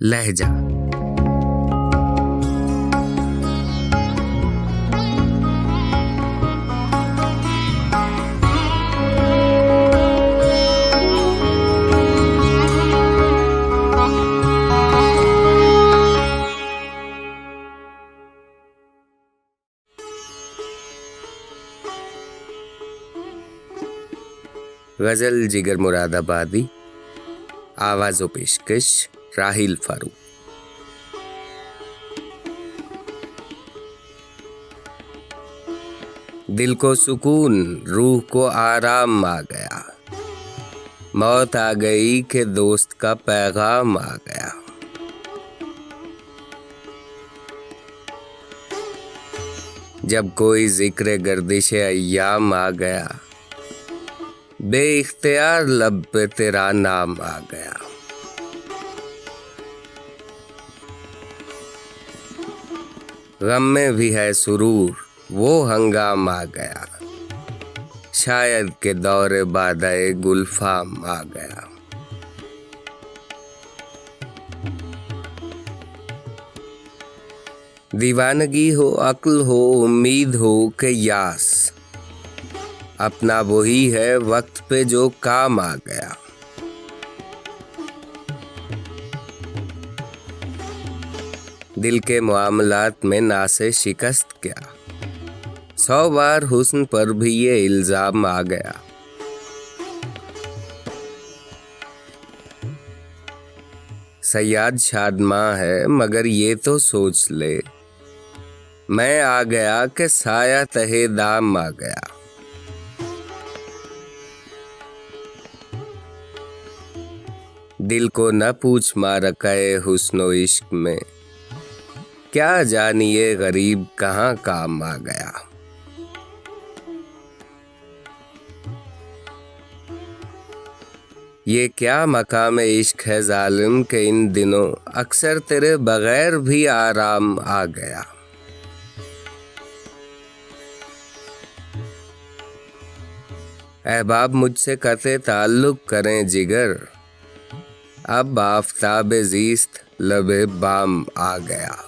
लहजा। गजल जिगर मुरादाबादी, आवाज़ो पेशकश राहिल फारूक। दिल को सुकून, रूह को आराम आ गया। मौत आ गई कि दोस्त का पैगाम आ गया। जब कोई जिक्र गर्दिशे अय्याम आ गया, बेइख्तियार लब पे तेरा नाम आ गया। गम में भी है सुरूर, वो हंगाम आ गया। शायद के दौरे बादए गुलफाम आ गया। दीवानगी हो, अक्ल हो, उम्मीद हो कि यास, अपना वही है वक्त पे जो काम आ गया। दिल के मामलात में ना से शिकस्त क्या, 100 बार हुस्न पर भी ये इल्जाम आ गया। सयाद शादमां है मगर ये तो सोच ले, मैं आ गया कि साया तहे दाम आ गया। दिल को न पूछ मारकाए हुस्नो इश्क में, क्या जानिए गरीब कहाँ काम आ गया। ये क्या मकाम इश्क है जालिम के इन दिनों अक्सर तेरे बगैर भी आराम आ गया। अहबाब मुझसे कते ताल्लुक करें जिगर, अब आफ़ताब ज़ीस्त लबे बाम आ गया।